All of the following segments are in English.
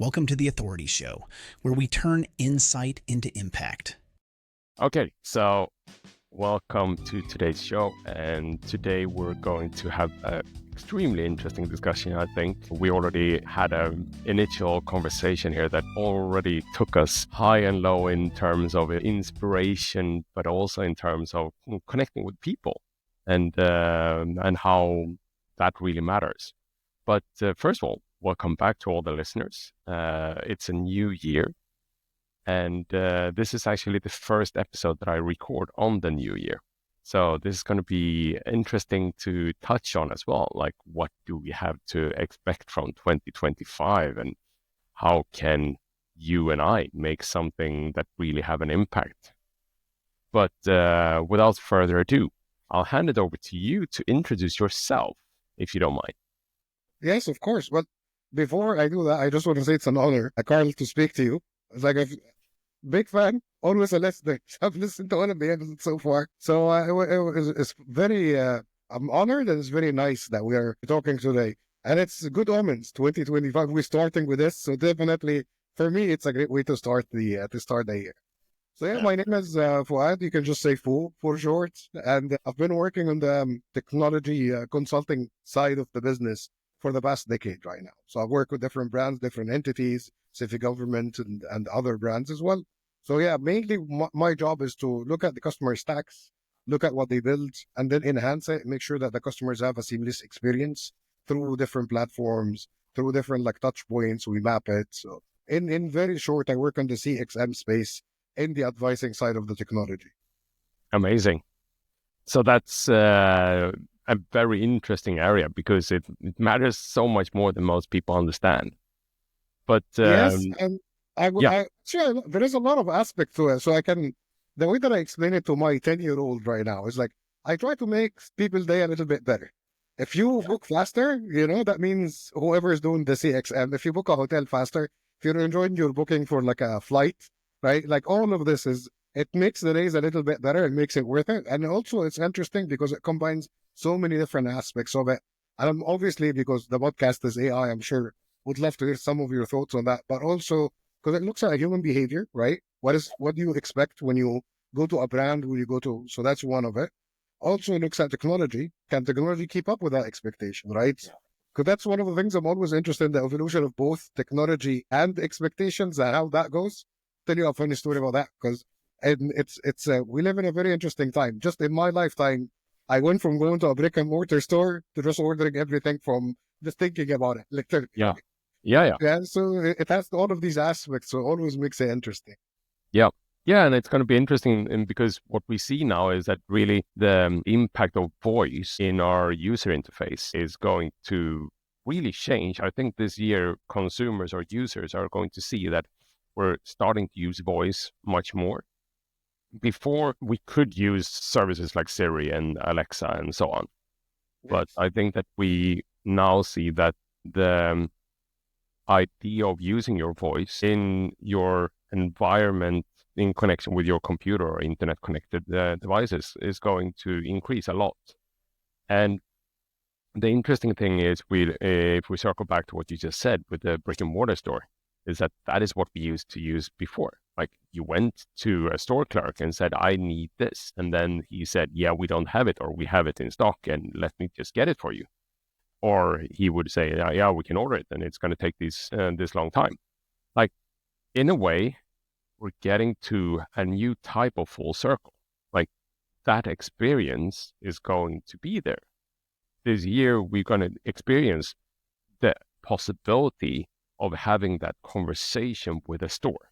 Welcome to The Authority Show, where we turn insight into impact. Okay, so welcome to today's show. And today we're going to have an extremely interesting discussion, I think. We already had an initial conversation here that already took us high and low in terms of inspiration, but also in terms of connecting with people and how that really matters. But first of all, welcome back to all the listeners. It's a new year. And this is actually the first episode that I record on the new year. So this is going to be interesting to touch on as well. Like, what do we have to expect from 2025? And how can you and I make something that really have an impact? But without further ado, I'll hand it over to you to introduce yourself, if you don't mind. Yes, of course. But before I do that, I just want to say it's an honor, Karl, to speak to you. It's like a big fan, always a listener. I've listened to all of the episodes so far. So it's very, I'm honored, and it's very nice that we are talking today. And it's good omens, 2025. We're starting with this. So definitely, for me, it's a great way to start the year. So yeah, my name is Fouad. You can just say Fou for short. And I've been working on the technology consulting side of the business for the past decade right now. So I work with different brands, different entities, civic government, and other brands as well. So yeah, mainly my job is to look at the customer stacks, look at what they build, and then enhance it, make sure that the customers have a seamless experience through different platforms, through different like touch points. We map it. So in very short, I work on the CXM space in the advising side of the technology. Amazing. So that's a very interesting area because it matters so much more than most people understand. But yes, and sure, there is a lot of aspect to it. So the way that I explain it to my 10-year-old right now is like, I try to make people's day a little bit better. If you book faster, that means whoever is doing the CXM, if you book a hotel faster, if you're enjoying your booking for like a flight, right? Like all of this it makes the days a little bit better. It makes it worth it. And also it's interesting because it combines so many different aspects of it. And obviously, because the podcast is AI, I'm sure would love to hear some of your thoughts on that, but also because it looks at human behavior, right? What do you expect when you go to a brand, when you go to, so that's one of it. Also it looks at technology. Can technology keep up with that expectation, right? Because that's one of the things I'm always interested in, the evolution of both technology and expectations and how that goes. Tell you a funny story about that, because we live in a very interesting time. Just in my lifetime, I went from going to a brick and mortar store to just ordering everything from just thinking about it, literally. Yeah. So it has all of these aspects, so it always makes it interesting. Yeah, and it's going to be interesting because what we see now is that really the impact of voice in our user interface is going to really change. I think this year consumers or users are going to see that we're starting to use voice much more. Before, we could use services like Siri and Alexa and so on. Yes. But I think that we now see that the idea of using your voice in your environment in connection with your computer or internet connected devices is going to increase a lot. And the interesting thing is, if we circle back to what you just said with the brick and mortar store, is that is what we used to use before. Like, you went to a store clerk and said, I need this. And then he said, yeah, we don't have it, or we have it in stock, and let me just get it for you. Or he would say, yeah, we can order it, and it's going to take this long time. Like, in a way, we're getting to a new type of full circle. Like, that experience is going to be there. This year, we're going to experience the possibility of having that conversation with a store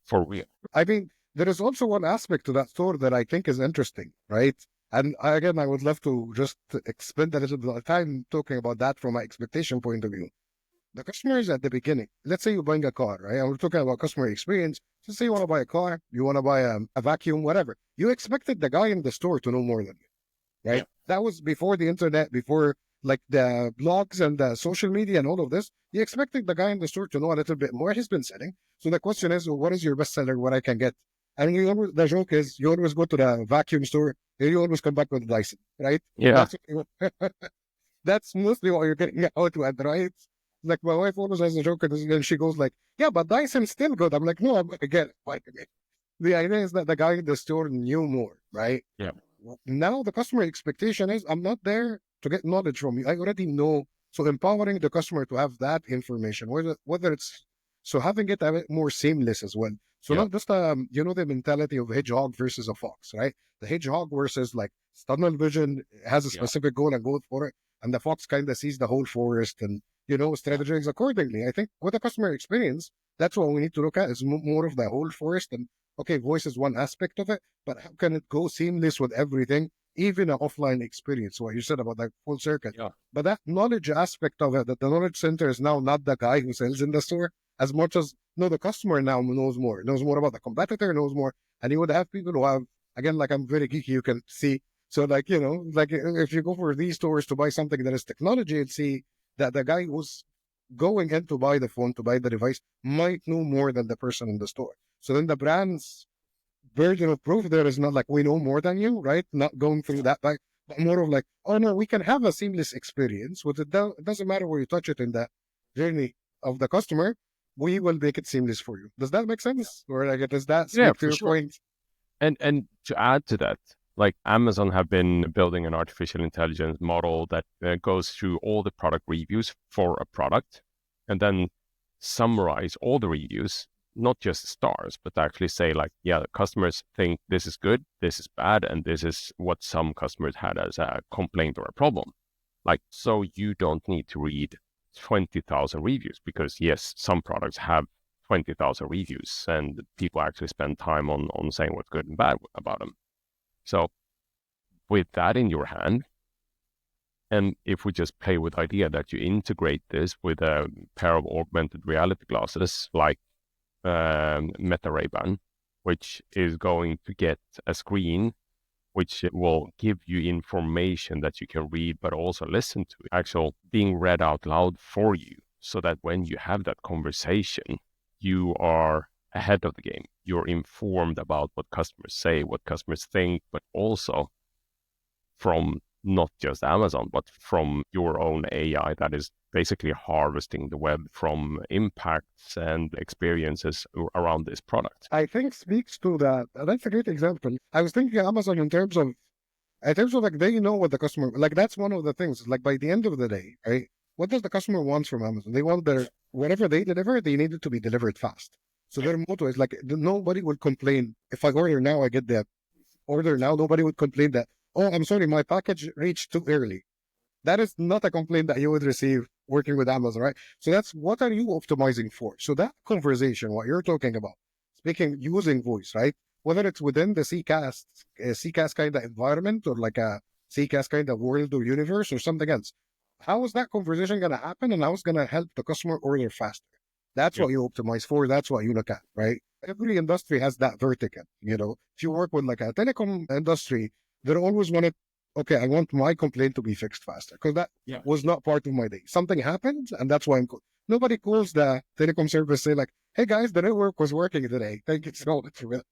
for real. I mean, there is also one aspect to that store that I think is interesting, right? And again, I would love to just spend a little bit of time talking about that from my expectation point of view. The customers at the beginning, let's say you're buying a car, right? And we're talking about customer experience. Let's say you want to buy a car, you want to buy a vacuum, whatever. You expected the guy in the store to know more than you, right? Yeah. That was before the internet, before like the blogs and the social media and all of this. You expected the guy in the store to know a little bit more. He's been selling. So the question is, well, what is your best seller, what I can get? And the joke is, you always go to the vacuum store, and you always come back with Dyson, right? Yeah. That's mostly what you're getting out with, right? Like my wife always has a joke, and she goes like, "Yeah, but Dyson's still good." I'm like, "No, I get it." Like, the idea is that the guy in the store knew more, right? Yeah. Now the customer expectation is I'm not there to get knowledge from you. I already know. So empowering the customer to have that information, whether it's so having it a bit more seamless as well. So Yeah. not just the mentality of a hedgehog versus a fox, right? The hedgehog versus like tunnel vision has a Yeah. specific goal and goes for it, and the fox kind of sees the whole forest and strategize accordingly. I think with the customer experience, that's what we need to look at is more of the whole forest. And okay, voice is one aspect of it, but how can it go seamless with everything, even an offline experience? What you said about that full circuit. Yeah. But that knowledge aspect of it, that the knowledge center is now not the guy who sells in the store as much as no, the customer now knows more about the competitor, knows more. And you would have people who have, again, like I'm very geeky, you can see. So like, like if you go for these stores to buy something that is technology and see that the guy who's going in to buy the phone, to buy the device, might know more than the person in the store. So then the brand's version of proof there is not like we know more than you, right? Not going through that back, but more of like, oh no, we can have a seamless experience. With it doesn't matter where you touch it in the journey of the customer. We will make it seamless for you. Does that make sense? Or like, does that Yeah, speak to for your sure. point? And to add to that, like Amazon have been building an artificial intelligence model that goes through all the product reviews for a product and then summarize all the reviews, not just stars, but actually say like, yeah, the customers think this is good, this is bad, and this is what some customers had as a complaint or a problem. Like, so you don't need to read 20,000 reviews because yes, some products have 20,000 reviews and people actually spend time on saying what's good and bad about them. So with that in your hand, and if we just play with the idea that you integrate this with a pair of augmented reality glasses like Meta Ray-Ban, which is going to get a screen which will give you information that you can read, but also listen to, actual being read out loud for you, so that when you have that conversation, you are ahead of the game. You're informed about what customers say, what customers think, but also from not just Amazon, but from your own AI that is basically harvesting the web from impacts and experiences around this product. I think speaks to that. That's a great example. I was thinking Amazon in terms of like they know what the customer like. That's one of the things. Like by the end of the day, right? What does the customer want from Amazon? They want their whatever they deliver, they need it to be delivered fast. So their motto is like nobody will complain if I order now. I get the order now. Nobody would complain that, oh, I'm sorry, my package reached too early. That is not a complaint that you would receive working with Amazon, right? So that's what are you optimizing for? So that conversation, what you're talking about, speaking using voice, right? Whether it's within the CCAS kind of environment or like a CCAS kind of world or universe or something else. How is that conversation going to happen and how is going to help the customer order faster? That's Yep. what you optimize for. That's what you look at, right? Every industry has that vertical. If you work with like a telecom industry, they're always want to, okay, I want my complaint to be fixed faster because that Yeah. was not part of my day. Something happened and that's why nobody calls the telecom service say like, hey guys, the network was working today. Thank you so much for it.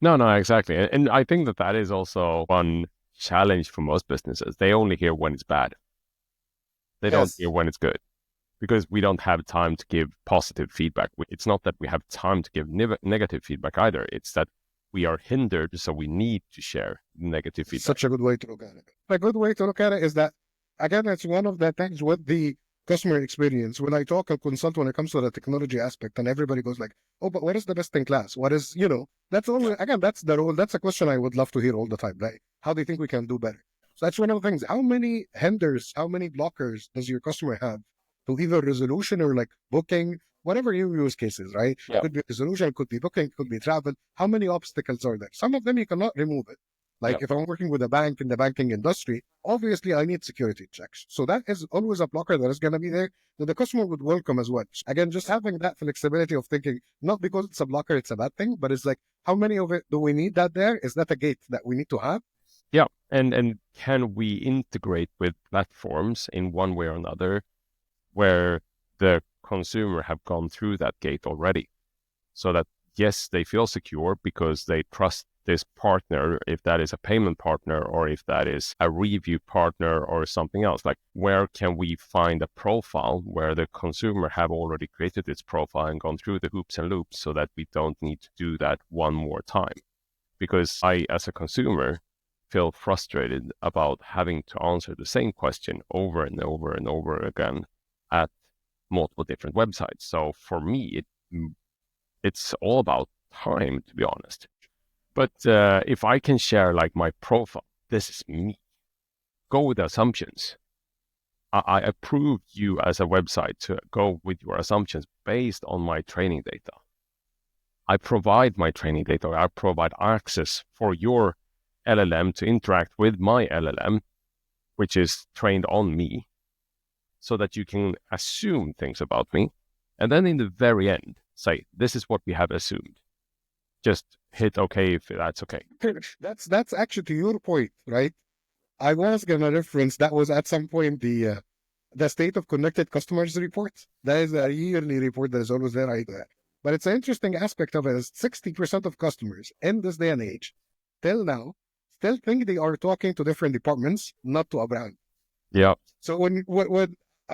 No, exactly. And I think that is also one challenge for most businesses. They only hear when it's bad. They don't Yes. hear when it's good because we don't have time to give positive feedback. It's not that we have time to give negative feedback either. It's that we are hindered, so we need to share negative feedback. Such a good way to look at it. A good way to look at it is that, again, it's one of the things with the customer experience. When I talk and consult when it comes to the technology aspect, and everybody goes like, oh, but what is the best in class? What is, that's always, again, that's the role. That's a question I would love to hear all the time. Like, how do you think we can do better? So that's one of the things. How many hinders, how many blockers does your customer have to either resolution or like booking, whatever your use cases, right? Yeah. Could be resolution, could be booking, could be travel. How many obstacles are there? Some of them you cannot remove it. Like if I'm working with a bank in the banking industry, obviously I need security checks. So that is always a blocker that is going to be there that the customer would welcome as well. Again, just having that flexibility of thinking, not because it's a blocker, it's a bad thing, but it's like, how many of it do we need that there? Is that a gate that we need to have? Yeah. And can we integrate with platforms in one way or another where the consumer have gone through that gate already so that, yes, they feel secure because they trust this partner, if that is a payment partner or if that is a review partner or something else, like where can we find a profile where the consumer have already created its profile and gone through the hoops and loops so that we don't need to do that one more time? Because I, as a consumer, feel frustrated about having to answer the same question over and over and over again at multiple different websites. So for me, it's all about time, to be honest. But if I can share like my profile, this is me, go with the assumptions. I approve you as a website to go with your assumptions based on my training data. I provide my training data. I provide access for your LLM to interact with my LLM, which is trained on me, so that you can assume things about me. And then in the very end, say, this is what we have assumed. Just hit OK if that's okay. That's actually to your point, right? I was gonna reference that was at some point the state of connected customers report. That is a yearly report that is always there. But it's an interesting aspect of it is 60% of customers in this day and age, till now, still think they are talking to different departments, not to a brand. Yeah. So when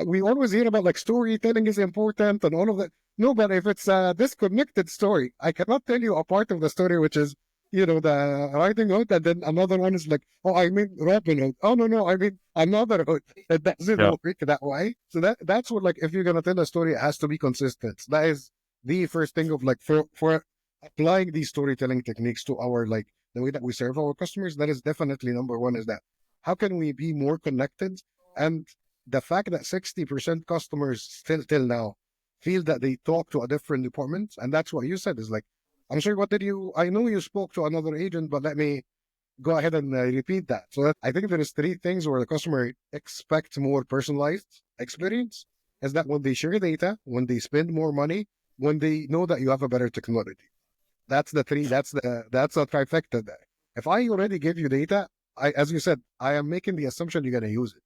we always hear about like storytelling is important and all of that. No, but if it's a disconnected story, I cannot tell you a part of the story, which is, the riding hood, and then another one is like, oh, I mean Robin Hood. Oh, no, I mean another hood. It doesn't work that way. So that's what, like, if you're going to tell a story, it has to be consistent. That is the first thing of like, for applying these storytelling techniques to our, like, the way that we serve our customers, that is definitely number one is that how can we be more connected? And the fact that 60% customers still till now feel that they talk to a different department, and that's what you said is like, I'm sorry, I know you spoke to another agent, but let me go ahead and repeat that. So I think there is three things where the customer expects more personalized experience, is that when they share data, when they spend more money, when they know that you have a better technology. That's the three, that's a trifecta there. If I already give you data, as you said, I am making the assumption you're going to use it.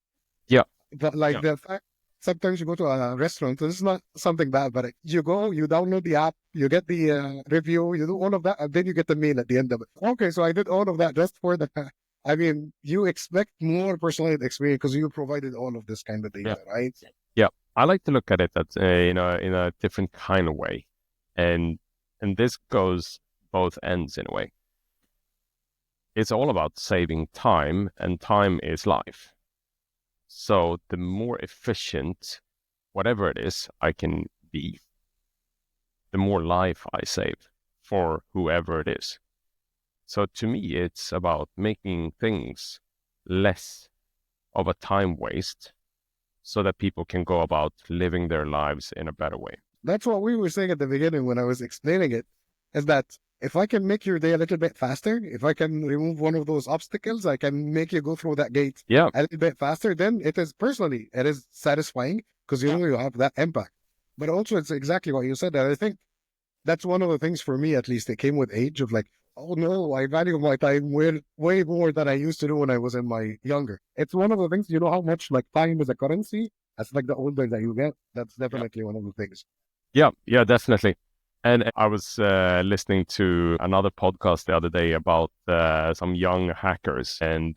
Yeah. But like the fact, sometimes you go to a restaurant, this is not something bad, but you go, you download the app, you get the review, you do all of that, and then you get the meal at the end of it. Okay, so I did all of that just for the, I mean, you expect more personalized experience because you provided all of this kind of data, right? Yeah, I like to look at it that in a different kind of way, and this goes both ends in a way. It's all about saving time, and time is life. So the more efficient, whatever it is, I can be, the more life I save for whoever it is. So to me, it's about making things less of a time waste so that people can go about living their lives in a better way. That's what we were saying at the beginning when I was explaining it, is that if I can make your day a little bit faster, if I can remove one of those obstacles, I can make you go through that gate a little bit faster, then it is satisfying because you know you have that impact. But also it's exactly what you said. And I think that's one of the things for me, at least, it came with age of like, oh no, I value my time way more than I used to do when I was in my younger. It's one of the things, how much like time is a currency. That's like the older that you get. That's definitely one of the things. Yeah, definitely. And I was listening to another podcast the other day about some young hackers, and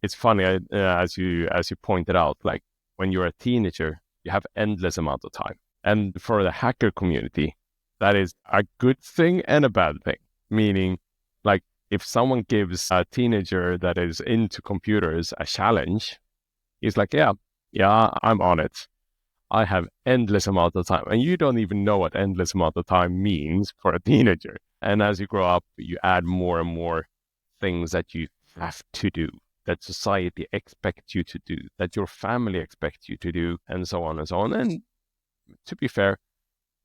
it's funny as you pointed out, like when you're a teenager, you have endless amount of time, and for the hacker community, that is a good thing and a bad thing. Meaning, like if someone gives a teenager that is into computers a challenge, he's like, yeah, I'm on it. I have endless amount of time. And you don't even know what endless amount of time means for a teenager. And as you grow up, you add more and more things that you have to do, that society expects you to do, that your family expects you to do, and so on and so on. And to be fair,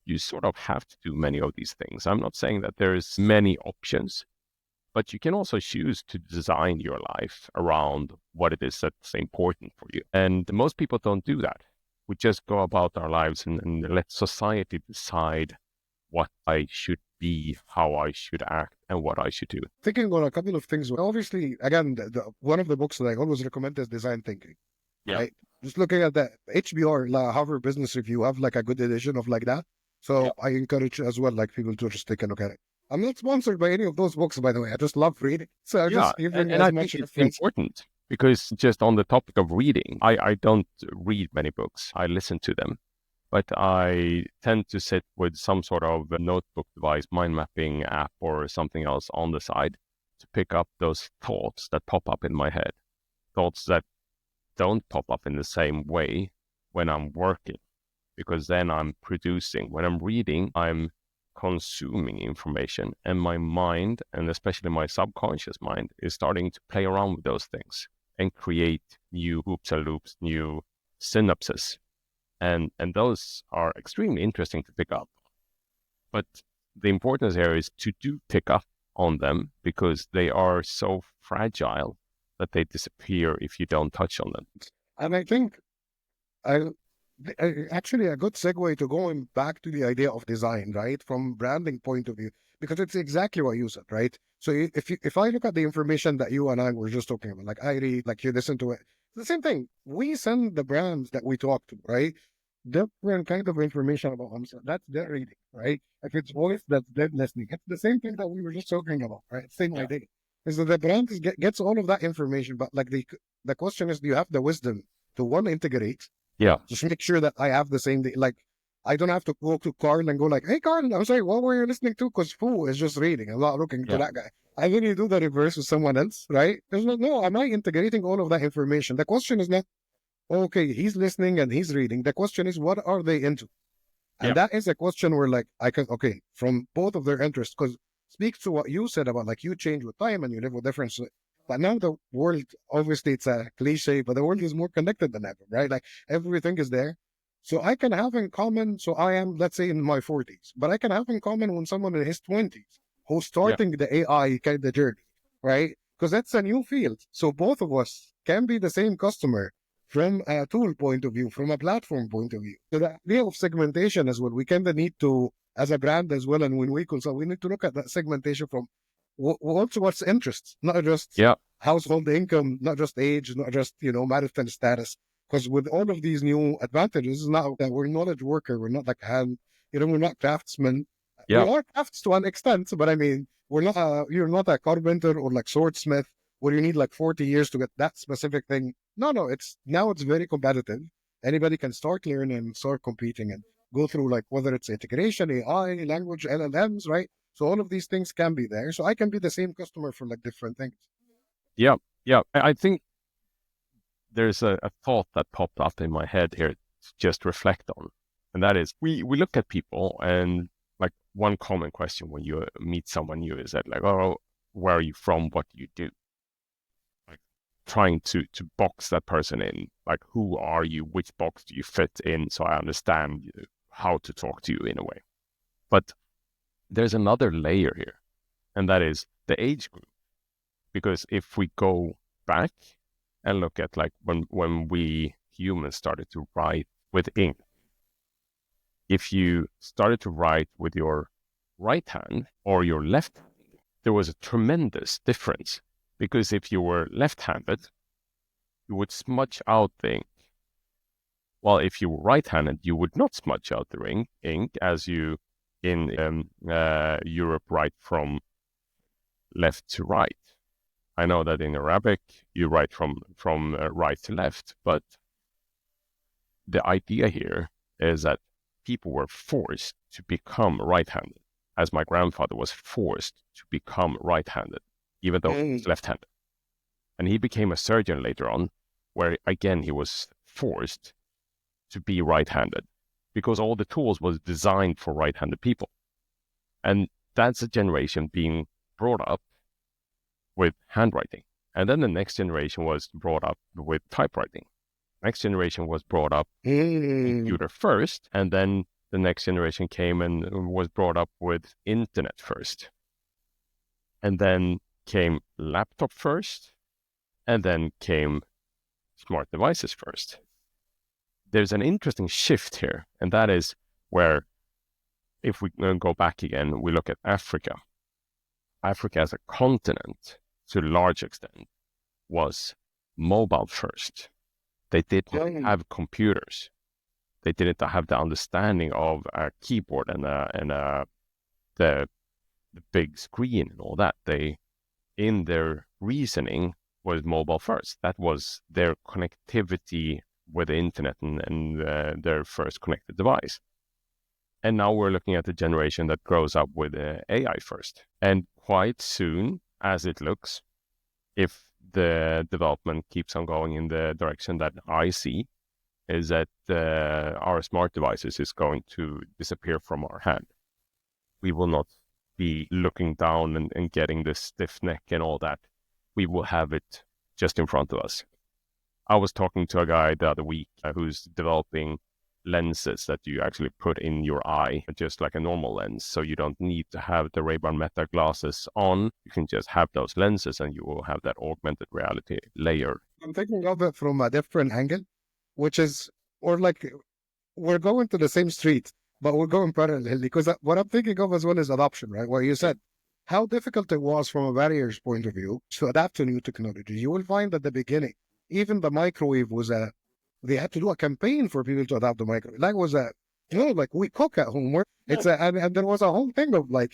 you sort of have to do many of these things. I'm not saying that there's many options, but you can also choose to design your life around what it is that's important for you. And most people don't do that. We just go about our lives and let society decide what I should be, how I should act, and what I should do. Thinking on a couple of things. Obviously, again, one of the books that I always recommend is Design Thinking. Yeah. Right? Just looking at the HBR, Harvard Business Review, have like a good edition of like that. So I encourage as well, like people to just take a look at it. I'm not sponsored by any of those books, by the way. I just love reading. So I'm just giving and as I much think it's reference. important because just on the topic of reading, I don't read many books. I listen to them. But I tend to sit with some sort of notebook device, mind mapping app or something else on the side to pick up those thoughts that pop up in my head. Thoughts that don't pop up in the same way when I'm working, because then I'm producing. When I'm reading, I'm consuming information, and my mind, and especially my subconscious mind, is starting to play around with those things and create new hoops and loops, new synapses. And those are extremely interesting to pick up. But the importance here is to do pick up on them, because they are so fragile that they disappear if you don't touch on them. And I think I actually a good segue to going back to the idea of design, right? From branding point of view, because it's exactly what you said, right? So if I look at the information that you and I were just talking about, like I read, like you listen to it, the same thing. We send the brands that we talk to, right? Different kind of information about themselves. That's their reading, right? If it's voice, that's their listening. It's the same thing that we were just talking about, right? Same idea. Is that the brand gets all of that information, but like the question is, do you have the wisdom to one integrate? Yeah. Just make sure that I have the same, like, I don't have to go to Karl and go like, hey, Karl, I'm sorry, what were you listening to? Because Fouad is just reading. I'm not looking to that guy. I really do the reverse with someone else, right? There's no, am I integrating all of that information? The question is not, okay, he's listening and he's reading. The question is, what are they into? And that is a question where, like, I can, okay, from both of their interests, because speaks to what you said about, like, you change with time and you live with difference. But now the world, obviously it's a cliche, but the world is more connected than ever, right? Like everything is there. So I can have in common, so I am, let's say, in my 40s, but I can have in common with someone in his 20s who's starting the AI kind of journey, right? Because that's a new field. So both of us can be the same customer from a tool point of view, from a platform point of view. So the idea of segmentation as well, we kind of need to, as a brand as well, and when we consult, we need to look at that segmentation from also what's interests, not just household income, not just age, not just, marital status. Because with all of these new advantages, now that we're knowledge worker, we're not like we're not craftsmen. We are crafts to an extent, but I mean, we're not. You're not a carpenter or like swordsmith where you need like 40 years to get that specific thing. No, it's very competitive. Anybody can start learning and start competing and go through, like, whether it's integration, AI, language, LLMs, right? So all of these things can be there. So I can be the same customer for like different things. Yeah. I think there's a thought that popped up in my head here to just reflect on. And that is, we look at people, and like one common question when you meet someone new is that, like, oh, where are you from? What do you do? Like trying to box that person in, like, who are you? Which box do you fit in? So I understand how to talk to you in a way. But there's another layer here, and that is the age group. Because if we go back and look at, like, when we humans started to write with ink, if you started to write with your right hand or your left hand, there was a tremendous difference. Because if you were left-handed, you would smudge out the ink. While if you were right-handed, you would not smudge out the ink as you in Europe write from left to right. I know that in Arabic you write from right to left, but the idea here is that people were forced to become right-handed, as my grandfather was forced to become right-handed, even though he was left-handed. And he became a surgeon later on, where again he was forced to be right-handed because all the tools was designed for right-handed people. And that's a generation being brought up with handwriting. And then the next generation was brought up with typewriting. Next generation was brought up computer first, and then the next generation came and was brought up with internet first. And then came laptop first, and then came smart devices first. There's an interesting shift here, and that is where, if we go back again, we look at Africa. Africa as a continent, to a large extent, was mobile first. They didn't have computers. They didn't have the understanding of a keyboard and the the big screen and all that. They, in their reasoning, was mobile first. That was their connectivity with the internet and their first connected device. And now we're looking at the generation that grows up with AI first. And quite soon, as it looks, if the development keeps on going in the direction that I see, is that our smart devices is going to disappear from our hand. We will not be looking down and getting the stiff neck and all that. We will have it just in front of us. I was talking to a guy the other week who's developing lenses that you actually put in your eye, just like a normal lens. So you don't need to have the Ray-Ban Meta glasses on. You can just have those lenses and you will have that augmented reality layer. I'm thinking of it from a different angle, which is, or like, we're going to the same street, but we're going parallel, because what I'm thinking of as well is adoption, right? Where you said how difficult it was from a barriers point of view to adapt to new technology. You will find at the beginning, even the microwave was they had to do a campaign for people to adopt the microwave. That was like we cook at home. And there was a whole thing of like,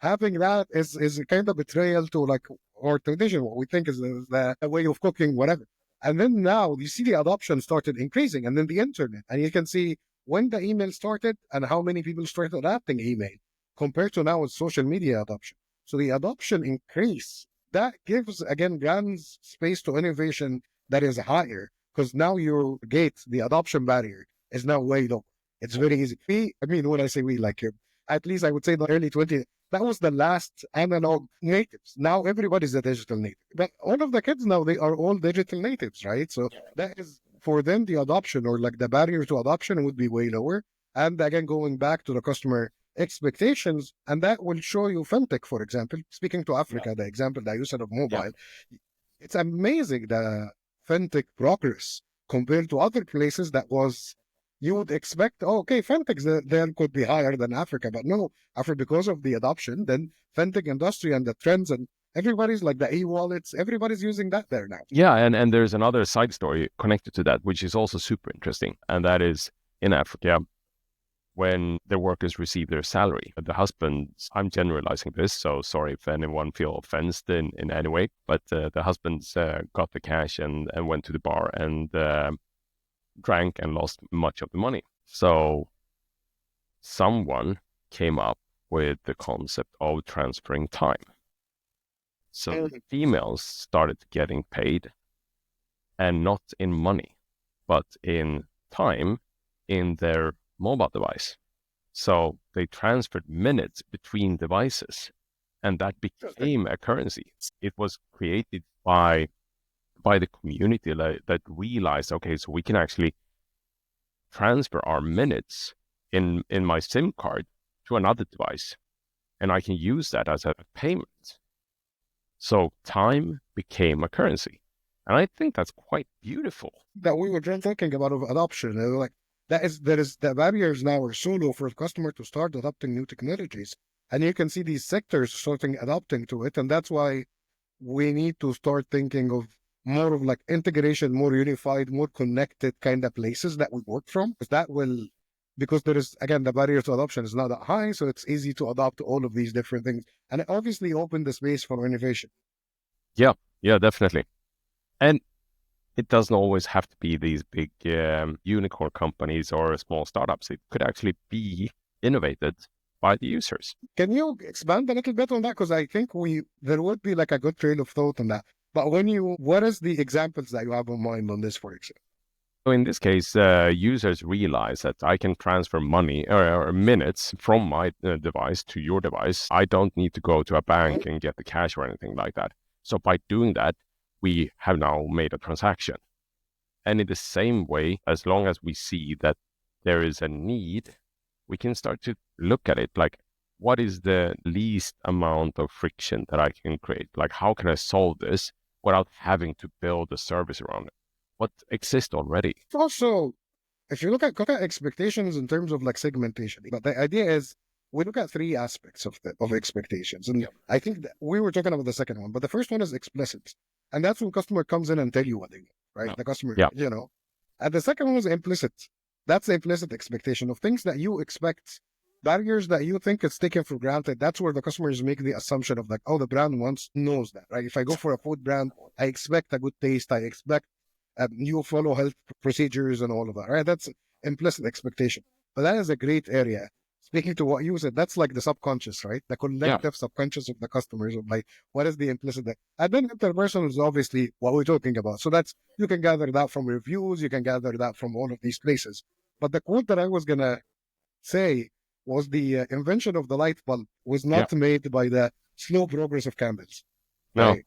having that is a kind of betrayal to like our tradition, what we think is the way of cooking, whatever. And then now you see the adoption started increasing, and then the internet, and you can see when the email started and how many people started adopting email compared to now with social media adoption. So the adoption increase, that gives, again, brands space to innovation that is higher, because now your gate, the adoption barrier, is now way low. It's very easy. When I say we, like, at least I would say the early 20s, that was the last analog natives. Now everybody's a digital native. But all of the kids now, they are all digital natives, right? So that is, for them, the adoption, or like the barrier to adoption, would be way lower. And again, going back to the customer expectations, and that will show you fintech, for example, speaking to Africa, the example that you said of mobile, it's amazing the fintech progress compared to other places that was, you would expect, fintechs there could be higher than Africa, but no, Africa, because of the adoption, then fintech industry and the trends, and everybody's like the e-wallets, everybody's using that there now. Yeah, and there's another side story connected to that, which is also super interesting, and that is in Africa, when the workers receive their salary, the husbands, I'm generalizing this, so sorry if anyone feel offended in any way, but the husbands got the cash and went to the bar and drank and lost much of the money. So someone came up with the concept of transferring time. So the females started getting paid, and not in money, but in time in their mobile device. So they transferred minutes between devices, and that became a currency. It was created by the community that realized, okay, so we can actually transfer our minutes in my SIM card to another device, and I can use that as a payment. So time became a currency. And I think that's quite beautiful. That we were just talking about of adoption. Like there is the barriers now are so low for a customer to start adopting new technologies. And you can see these sectors starting adopting to it. And that's why we need to start thinking of more of like integration, more unified, more connected kind of places that we work from. Because there is, again, the barrier to adoption is not that high, so it's easy to adopt all of these different things. And it obviously opened the space for innovation. Yeah, definitely. And it doesn't always have to be these big unicorn companies or small startups. It could actually be innovated by the users. Can you expand a little bit on that? Because I think there would be like a good trail of thought on that. But what is the examples that you have in mind on this, for example? So in this case, users realize that I can transfer money or minutes from my device to your device. I don't need to go to a bank and get the cash or anything like that. So by doing that, we have now made a transaction. And in the same way, as long as we see that there is a need, we can start to look at it like, what is the least amount of friction that I can create? Like, how can I solve this without having to build a service around it? What exists already? Also, if you look at expectations in terms of like segmentation, but the idea is we look at three aspects of expectations. And I think that we were talking about the second one, but the first one is explicit. And that's when customer comes in and tell you what they want, right? The customer, And the second one is implicit. That's the implicit expectation of things that you expect barriers that you think it's taken for granted, that's where the customers make the assumption of like, oh, the brand knows that, right? If I go for a food brand, I expect a good taste. I expect you follow health procedures and all of that, right? That's implicit expectation. But that is a great area. Speaking to what you said, that's like the subconscious, right? The collective subconscious of the customers of like, what is the implicit? And then interpersonal is obviously what we're talking about. So that's, you can gather that from reviews, you can gather that from all of these places. But the quote that I was going to say was the invention of the light bulb was not made by the slow progress of candles. No. Right?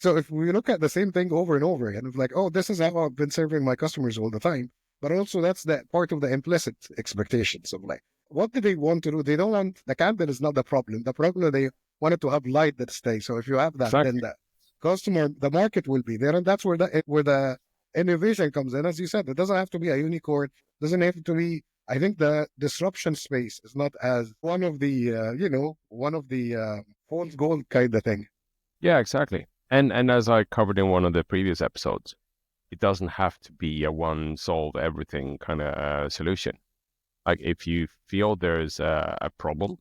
So if we look at the same thing over and over again, it's like, oh, this is how I've been serving my customers all the time. But also that's that part of the implicit expectations of like, what do they want to do? They don't want, the candle is not the problem. The problem is they wanted to have light that stays. So if you have that, then the customer, the market will be there. And that's where the innovation comes in. As you said, it doesn't have to be a unicorn. It doesn't have to be, I think the disruption space is not as one of the false gold kind of thing. Yeah, exactly. And as I covered in one of the previous episodes, it doesn't have to be a one solve everything kind of solution. Like if you feel there's a problem,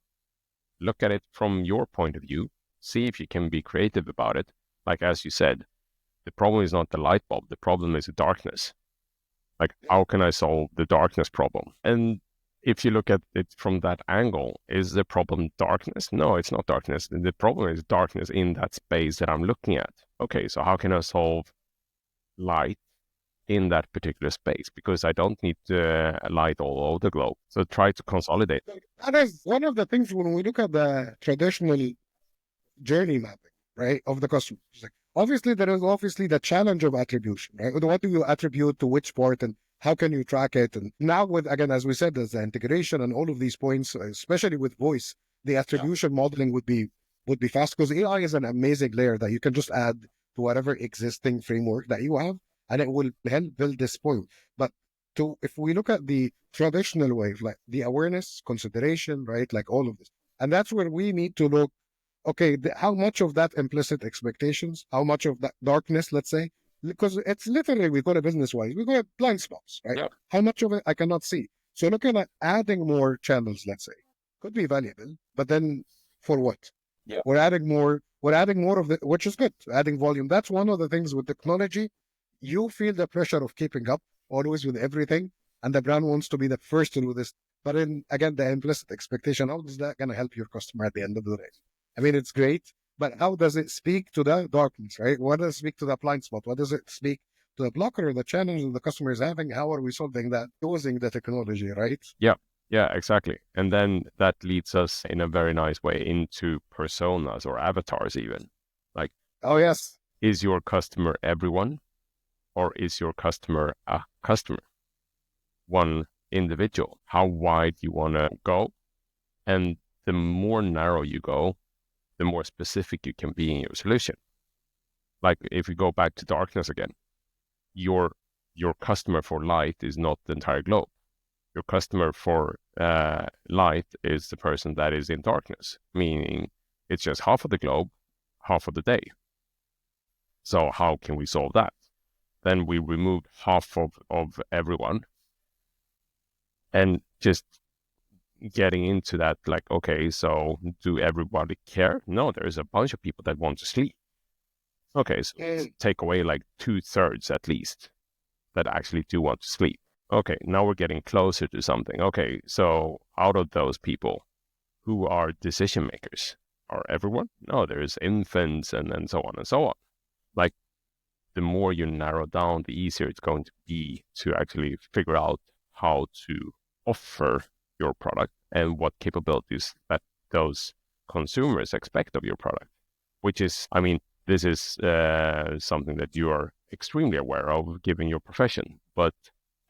look at it from your point of view, see if you can be creative about it. Like as you said, the problem is not the light bulb, the problem is the darkness. Like how can I solve the darkness problem? And if you look at it from that angle, is the problem darkness? No, it's not darkness. The problem is darkness in that space that I'm looking at. Okay, so how can I solve light in that particular space? Because I don't need light all over the globe. So try to consolidate. That is one of the things when we look at the traditional journey mapping, right, of the customer. Like, obviously, there is the challenge of attribution, right? What do you attribute to which part and how can you track it? And now with, again, as we said, there's the integration and all of these points, especially with voice, the attribution modeling would be fast because AI is an amazing layer that you can just add to whatever existing framework that you have, and it will help build this point. But if we look at the traditional way, like the awareness, consideration, right, like all of this, and that's where we need to look, okay, how much of that implicit expectations, how much of that darkness, let's say, because it's literally, we got a business-wise, we got blind spots, right? Yeah. How much of it I cannot see. So looking at adding more channels, let's say, could be valuable, but then for what? Yeah. We're adding more of the, which is good, adding volume. That's one of the things with technology. You feel the pressure of keeping up always with everything, and the brand wants to be the first to do this. But then again, the implicit expectation, how is that going to help your customer at the end of the day? I mean, it's great, but how does it speak to the darkness, right? What does it speak to the blind spot? What does it speak to the blocker, the challenge that the customer is having? How are we solving that using the technology, right? Yeah, exactly. And then that leads us in a very nice way into personas or avatars even. Like, oh, yes. Is your customer everyone? Or is your customer a customer? One individual. How wide you want to go? And the more narrow you go, the more specific you can be in your solution. Like if you go back to darkness again, your customer for light is not the entire globe. Your customer for light is the person that is in darkness, meaning it's just half of the globe, half of the day. So how can we solve that? Then we remove half of everyone and just getting into that, like, okay, so do everybody care? No, there's a bunch of people that want to sleep. Okay, so take away like 2/3 at least that actually do want to sleep. Okay, now we're getting closer to something. Okay, so out of those people, who are decision makers? Are everyone? No, there's infants and so on and so on. Like, the more you narrow down, the easier it's going to be to actually figure out how to offer your product and what capabilities that those consumers expect of your product, which is, I mean, this is something that you are extremely aware of given your profession, but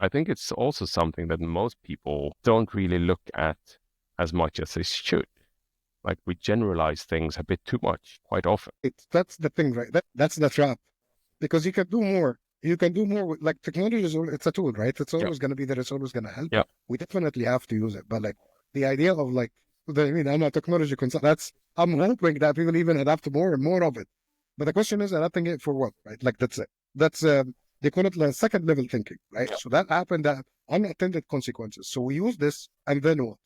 I think it's also something that most people don't really look at as much as they should. Like, we generalize things a bit too much quite often. That's the thing, right? That's the trap. Because you can do more. You can do more with, like, technology it's a tool, right? It's always going to be there. It's always going to help. Yeah. We definitely have to use it. But like the idea of like, I mean, I'm a technology consultant. I'm hoping that people even adapt to more and more of it. But the question is adapting it for what, right? Like that's it. That's they call it like second level thinking, right? Yeah. So that happened, that unintended consequences. So we use this and then what?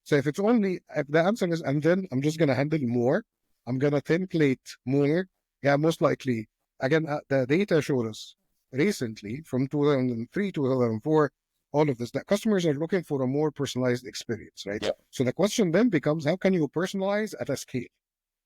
So if the answer is, and then I'm just going to handle more, I'm going to template more, yeah, most likely. Again, the data showed us recently from 2003, 2004, all of this, that customers are looking for a more personalized experience, right? Yeah. So the question then becomes, how can you personalize at a scale?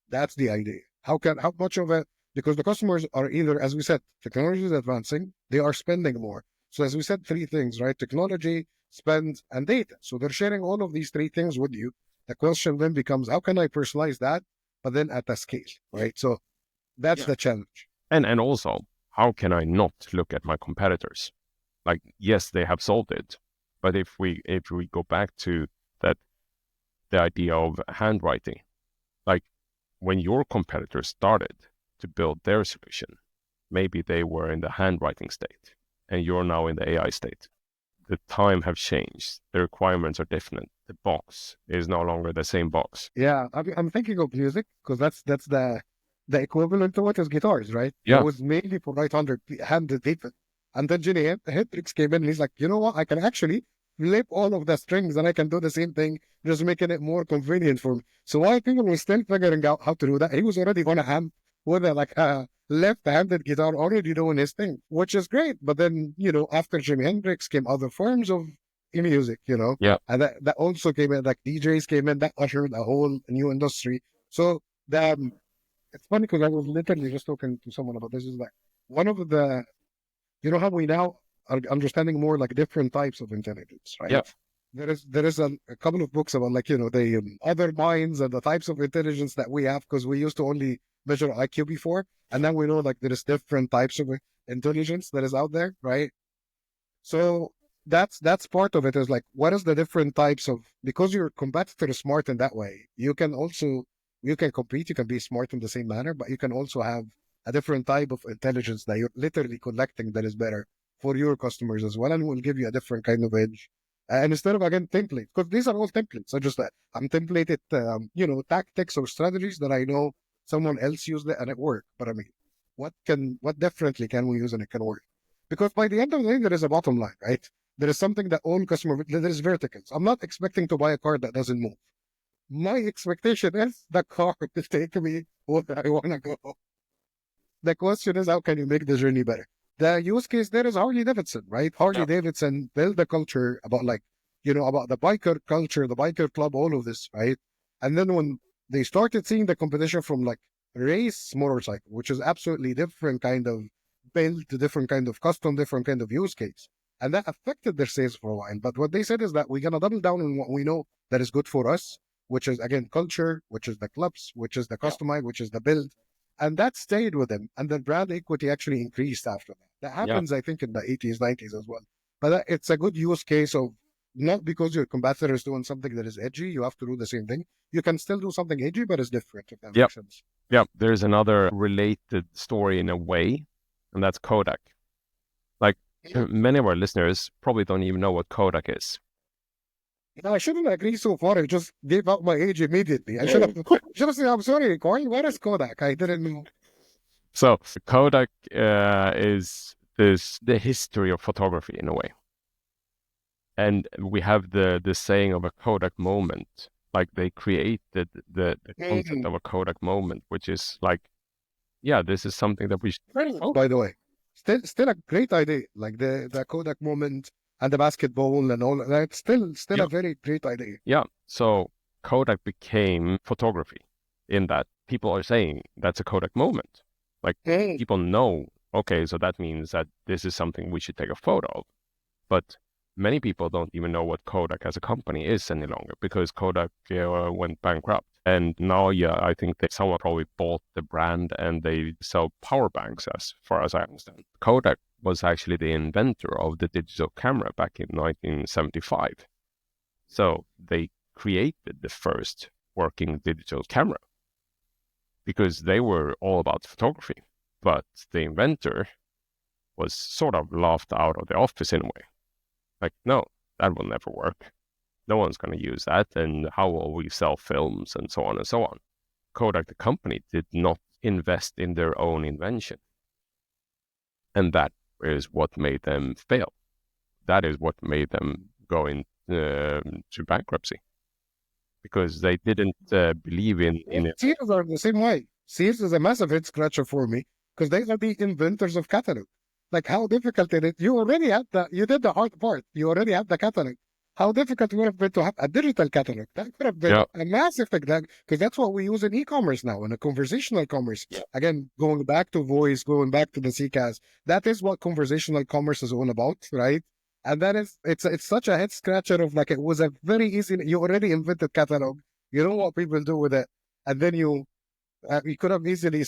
That's the idea. How much of it, because the customers are either, as we said, technology is advancing, they are spending more. So as we said, three things, right? Technology, spend, and data. So they're sharing all of these three things with you. The question then becomes, how can I personalize that, but then at a scale, right? So that's the challenge. And also, how can I not look at my competitors? Like, yes, they have solved it, but if we go back to that, the idea of handwriting, like when your competitors started to build their solution, maybe they were in the handwriting state and you're now in the AI state. The time have changed. The requirements are different. The box is no longer the same box. Yeah, I'm thinking of music because that's the equivalent to what is guitars, right? It Yeah. was mainly for right-handed people. And then Jimi Hendrix came in and he's like, you know what? I can actually flip all of the strings and I can do the same thing, just making it more convenient for me. So while people were still figuring out how to do that, he was already on a hand with a left-handed guitar already doing his thing, which is great. But then, after Jimi Hendrix came other forms of music, Yeah. and that also came in, like DJs came in, that ushered a whole new industry. So it's funny because I was literally just talking to someone about this. Is like one of the, how we now are understanding more like different types of intelligence, right? Yeah. There is a couple of books about the other minds and the types of intelligence that we have, because we used to only measure IQ before, and now we know like there is different types of intelligence that is out there, right? So that's part of it, is like, what is the different types of, because your competitor is smart in that way, you can compete, you can be smart in the same manner, but you can also have a different type of intelligence that you're literally collecting that is better for your customers as well, and will give you a different kind of edge. And instead of, again, templates, because these are all templates. I'm templated, tactics or strategies that I know someone else used it and it worked. But I mean, what differently can we use and it can work? Because by the end of the day, there is a bottom line, right? There is something that all there is verticals. I'm not expecting to buy a car that doesn't move. My expectation is the car will take me where I want to go. The question is, how can you make the journey better? The use case there is Harley-Davidson, right? Harley-Davidson built the culture about about the biker culture, the biker club, all of this, right? And then when they started seeing the competition from like race motorcycle, which is absolutely different kind of build, different kind of custom, different kind of use case. And that affected their sales for a while. But what they said is that we're going to double down on what we know that is good for us, which is, again, culture, which is the clubs, which is the customize, which is the build. And that stayed with them. And the brand equity actually increased after that. That happens, I think, in the 80s, 90s as well. But it's a good use case of, not because your competitor is doing something that is edgy, you have to do the same thing. You can still do something edgy, but it's different, if that makes sense. Yeah, there's another related story in a way, and that's Kodak. Like, many of our listeners probably don't even know what Kodak is. I shouldn't agree so far. I just gave out my age immediately. I should have said, I'm sorry, Corey, what is Kodak? I didn't know. So Kodak is the history of photography in a way. And we have the saying of a Kodak moment. Like, they created the concept of a Kodak moment, which is like, yeah, this is something that we should... By the way, still a great idea. Like the Kodak moment and the basketball and all that. Still a very great idea. Yeah. So Kodak became photography in that people are saying that's a Kodak moment. Like, people know, okay, so that means that this is something we should take a photo of. But many people don't even know what Kodak as a company is any longer, because Kodak went bankrupt. And now, I think that someone probably bought the brand and they sell power banks, as far as I understand. Kodak was actually the inventor of the digital camera back in 1975. So they created the first working digital camera because they were all about photography. But the inventor was sort of laughed out of the office in a way. Like, no, that will never work. No one's going to use that. And how will we sell films and so on and so on? Kodak, the company, did not invest in their own invention. And that is what made them fail. That is what made them go into bankruptcy. because they didn't believe in it. Sears are the same way. Sears is a massive head scratcher for me because they are the inventors of catalog. Like how difficult it is. You already have you did the hard part. You already have the catalog. How difficult it would have been to have a digital catalog. That could have been a massive thing because that's what we use in e-commerce now, in a conversational commerce. Yeah. Again, going back to voice, going back to the CCAS, that is what conversational commerce is all about, right? And that is, it's such a head scratcher of like, it was a very easy, you already invented catalog. You know what people do with it. And then you could have easily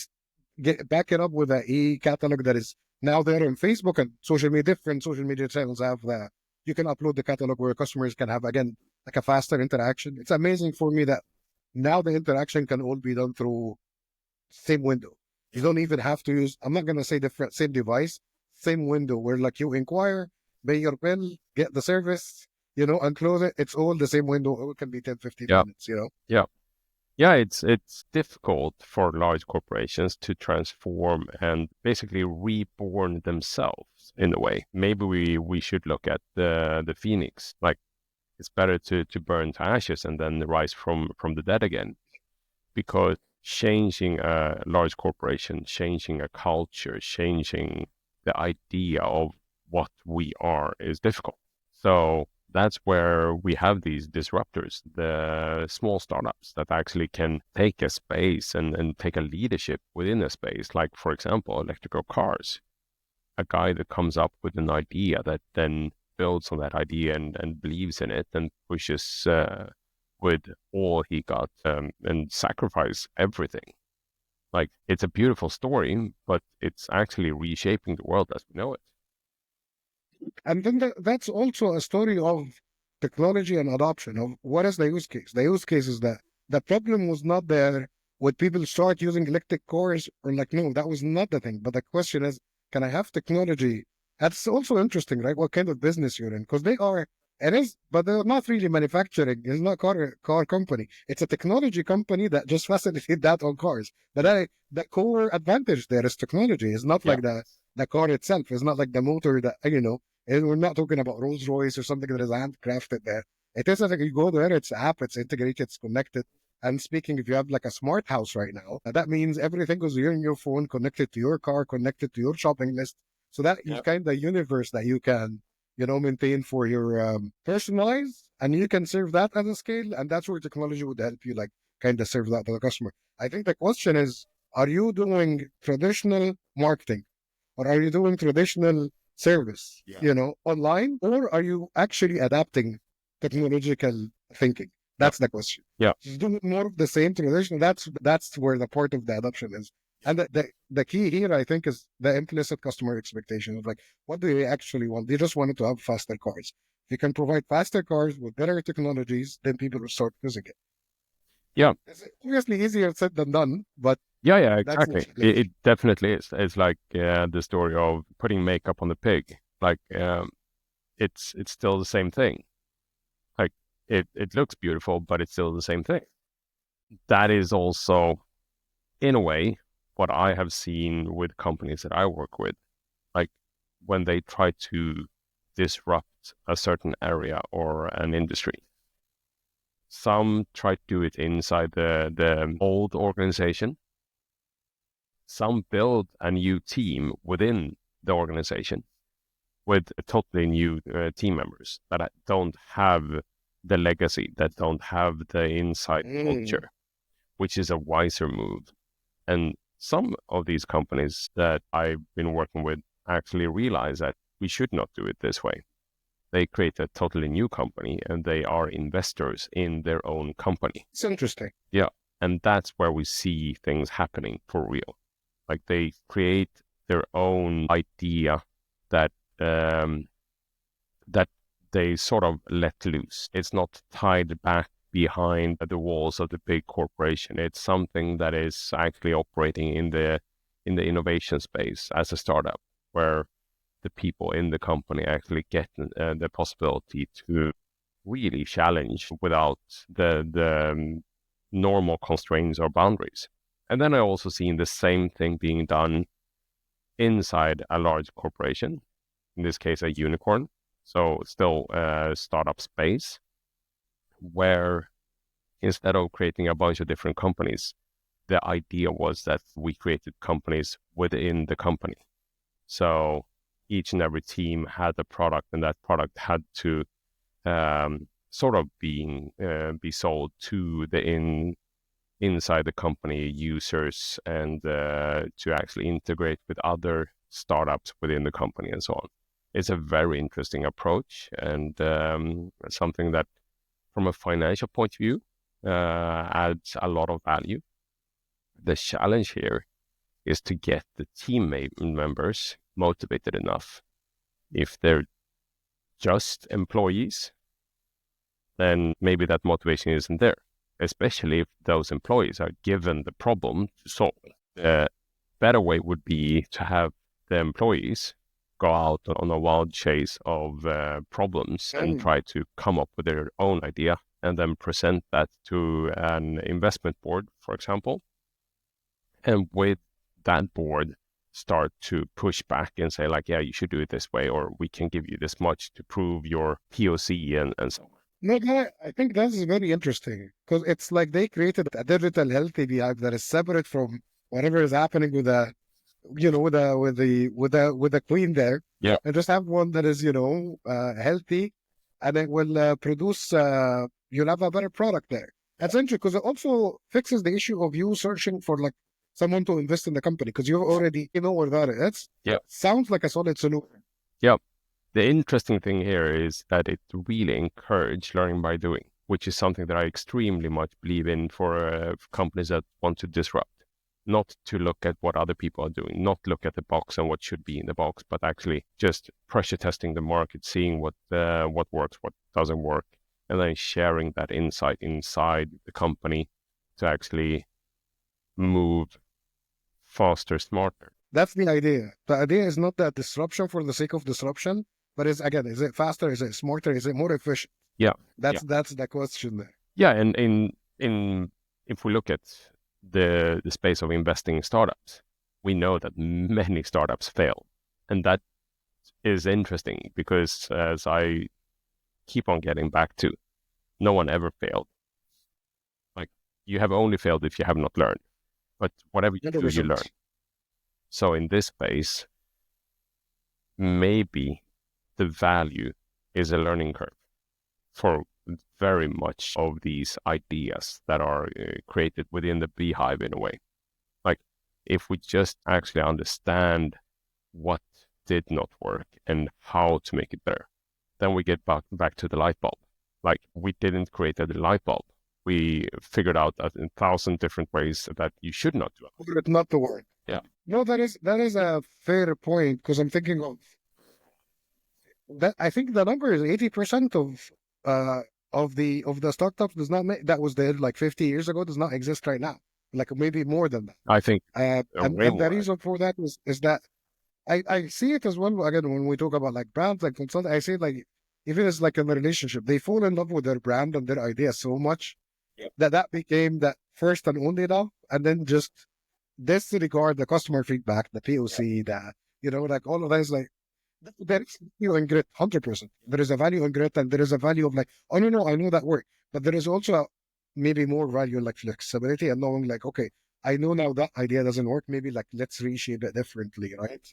back it up with an e-catalog that is now there on Facebook and social media. Different social media channels have that. You can upload the catalog where customers can have, again, like a faster interaction. It's amazing for me that now the interaction can all be done through same window. You don't even have to use, I'm not going to say different, same device, same window where like you inquire, pay your bill, get the service, and close it. It's all the same window. It can be 10, 15 minutes, Yeah, it's difficult for large corporations to transform and basically reborn themselves in a way. Maybe we should look at the phoenix. Like, it's better to burn to ashes and then rise from the dead again. Because changing a large corporation, changing a culture, changing the idea of what we are is difficult. So that's where we have these disruptors, the small startups that actually can take a space and take a leadership within a space. Like, for example, electrical cars. A guy that comes up with an idea that then builds on that idea and believes in it and pushes with all he got and sacrifice everything. Like, it's a beautiful story, but it's actually reshaping the world as we know it. And then that's also a story of technology and adoption of what is the use case. The use case is that the problem was not there when people start using electric cars or like, no, that was not the thing. But the question is, can I have technology? That's also interesting, right? What kind of business you're in? Because but they're not really manufacturing. It's not car company. It's a technology company that just facilitate that on cars. But the core advantage there is technology. It's not like the car itself. It's not like the motor that, and we're not talking about Rolls Royce or something that is handcrafted there. It is like you go there, it's app, it's integrated, it's connected. And speaking, if you have like a smart house right now, that means everything goes here in your phone, connected to your car, connected to your shopping list. So that is kind of universe that you can, maintain for your personalized, and you can serve that at a scale. And that's where technology would help you, like, kind of serve that to the customer. I think the question is, are you doing traditional marketing or are you doing traditional service, online, or are you actually adapting technological thinking? That's the question. Yeah. Just doing more of the same traditional. That's where the part of the adoption is. And the key here, I think, is the implicit customer expectation of like, what do they actually want? They just wanted to have faster cars. If you can provide faster cars with better technologies, then people will start using it. Yeah. It's obviously easier said than done, but yeah, exactly. It definitely is. It's like the story of putting makeup on the pig. Like, it's still the same thing. Like, it looks beautiful, but it's still the same thing. That is also, in a way, what I have seen with companies that I work with. Like, when they try to disrupt a certain area or an industry, some try to do it inside the old organization. Some build a new team within the organization with totally new team members that don't have the legacy, that don't have the inside culture, which is a wiser move. And some of these companies that I've been working with actually realize that we should not do it this way. They create a totally new company and they are investors in their own company. It's interesting. Yeah. And that's where we see things happening for real. Like, they create their own idea that that they sort of let loose. It's not tied back behind the walls of the big corporation. It's something that is actually operating in the innovation space as a startup, where the people in the company actually get the possibility to really challenge without the normal constraints or boundaries. And then I also seen the same thing being done inside a large corporation, in this case, a unicorn. So still a startup space, where instead of creating a bunch of different companies, the idea was that we created companies within the company. So each and every team had a product, and that product had to sort of be sold to the inside the company users, and to actually integrate with other startups within the company and so on. It's a very interesting approach, and something that from a financial point of view adds a lot of value. The challenge here is to get the team members motivated enough. If they're just employees, then maybe that motivation isn't there, especially if those employees are given the problem to solve. The better way would be to have the employees go out on a wild chase of problems and try to come up with their own idea, and then present that to an investment board, for example. And with that board, start to push back and say like, yeah, you should do it this way, or we can give you this much to prove your POC and so on. No, I think that's very interesting, because it's like they created a digital healthy beehive that is separate from whatever is happening with the, with the queen there. Yeah. And just have one that is, healthy, and it will produce, you'll have a better product there. That's interesting, because it also fixes the issue of you searching for like someone to invest in the company, because you already know where that is. Yeah. Sounds like a solid solution. Yeah. The interesting thing here is that it really encourages learning by doing, which is something that I extremely much believe in for companies that want to disrupt. Not to look at what other people are doing, not look at the box and what should be in the box, but actually just pressure testing the market, seeing what works, what doesn't work, and then sharing that insight inside the company to actually move faster, smarter. That's the idea. The idea is not that disruption for the sake of disruption, but is it faster? Is it smarter? Is it more efficient? Yeah. That's the question there. Yeah, and in if we look at the space of investing in startups, we know that many startups fail. And that is interesting because, as I keep on getting back to, no one ever failed. Like, you have only failed if you have not learned. But whatever you do, you learn. So in this space, maybe the value is a learning curve for very much of these ideas that are created within the beehive in a way. Like, if we just actually understand what did not work and how to make it better, then we get back to the light bulb. Like, we didn't create a light bulb. We figured out 1,000 different ways that you should not do it. It's not the word. Yeah. No, that is a fair point, because I'm thinking of that. I think the number is 80% of the startups does not make, that was there like 50 years ago, does not exist right now. Like maybe more than that. I think. And the reason for that is that I see it as well. Again, when we talk about like brands, like consulting, I see it like, even as like in a relationship, they fall in love with their brand and their idea so much that became that first and only now, and then just disregard the customer feedback, the POC, like all of that is like, there is value in grit, 100%. There is a value in grit, and there is a value of like, oh no, I know that work, but there is also maybe more value in like flexibility and knowing like, okay, I know now that idea doesn't work. Maybe like let's reshape it differently, right?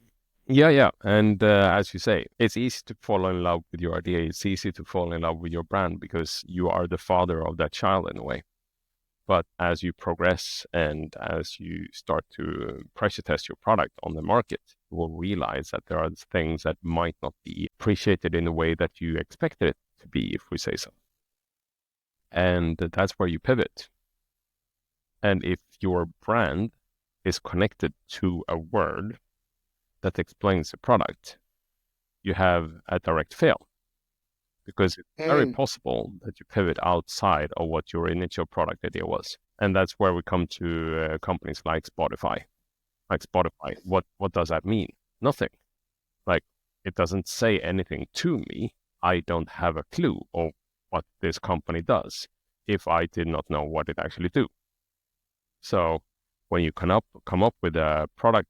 Yeah. And as you say, it's easy to fall in love with your idea. It's easy to fall in love with your brand because you are the father of that child in a way. But as you progress and as you start to pressure test your product on the market, you will realize that there are things that might not be appreciated in the way that you expected it to be, if we say so. And that's where you pivot. And if your brand is connected to a word that explains the product, you have a direct fail. Because it's very possible that you pivot outside of what your initial product idea was. And that's where we come to companies like Spotify. Like Spotify, what does that mean? Nothing. Like, it doesn't say anything to me. I don't have a clue of what this company does if I did not know what it actually do. So when you come up with a product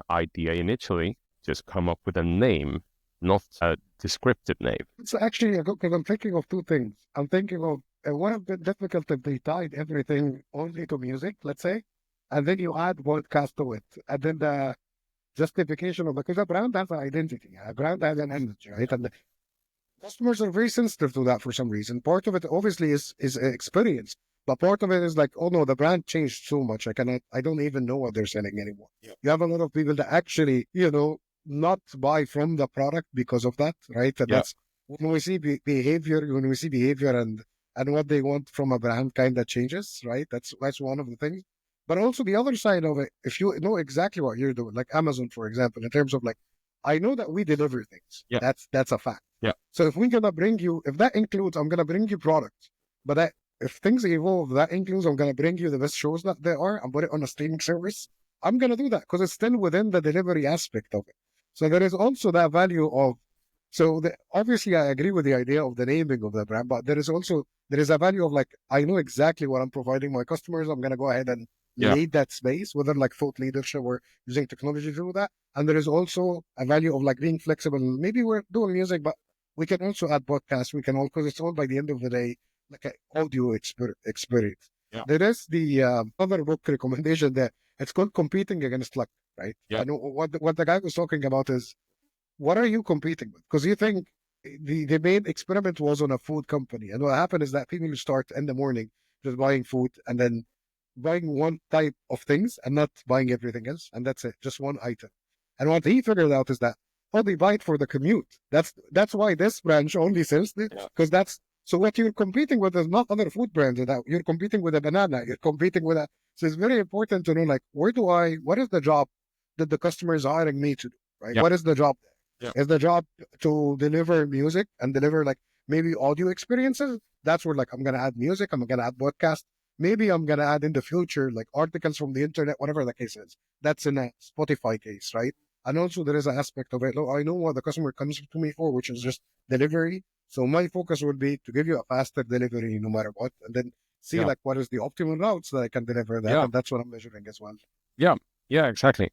idea initially, just come up with a name, not a descriptive name. It's actually, because I'm thinking of two things. I'm thinking of would have been difficult if they tied everything only to music, let's say, and then you add podcast to it, and then the justification of because a brand has an identity, a brand has an image, right? And customers are very sensitive to that for some reason. Part of it obviously is experience, but part of it is like, oh no, the brand changed so much. I don't even know what they're selling anymore. Yeah. You have a lot of people that actually, not buy from the product because of that, right? And that's when we see behavior, and what they want from a brand kind of changes, right? That's one of the things. But also the other side of it, if you know exactly what you're doing, like Amazon, for example, in terms of like, I know that we deliver things. Yeah. That's a fact. Yeah. So if we're gonna bring you, if that includes, I'm gonna bring you products, but if things evolve, that includes, I'm gonna bring you the best shows that there are and put it on a streaming service. I'm gonna do that because it's still within the delivery aspect of it. So there is also that value of. So obviously, I agree with the idea of the naming of the brand, but there is a value of like, I know exactly what I'm providing my customers. I'm gonna go ahead and lead that space, whether like thought leadership or using technology to do that. And there is also a value of like being flexible. Maybe we're doing music, but we can also add podcasts. We can all, because it's all by the end of the day, like an audio experience. Yeah. There is the other book recommendation there. It's called Competing Against Luck, right? Yeah. I know what the guy was talking about is, what are you competing with? Because you think the main experiment was on a food company. And what happened is that people start in the morning just buying food and then buying one type of things and not buying everything else. And that's it, just one item. And what he figured out is that, oh, they buy it for the commute. That's why this branch only sells it, because so what you're competing with is not other food brands. You're competing with a banana. You're competing with a. So it's very important to know, like, what is the job that the customer is hiring me to do, right? Yeah. What is the job? Yeah. Is the job to deliver music and deliver like maybe audio experiences? That's where like I'm gonna add music. I'm gonna add podcast. Maybe I'm gonna add in the future like articles from the internet, whatever the case is. That's in a Spotify case, right? And also there is an aspect of it. Look, I know what the customer comes to me for, which is just delivery. So my focus would be to give you a faster delivery no matter what, and then see like what is the optimal routes that I can deliver that, and that's what I'm measuring as well. Yeah, exactly.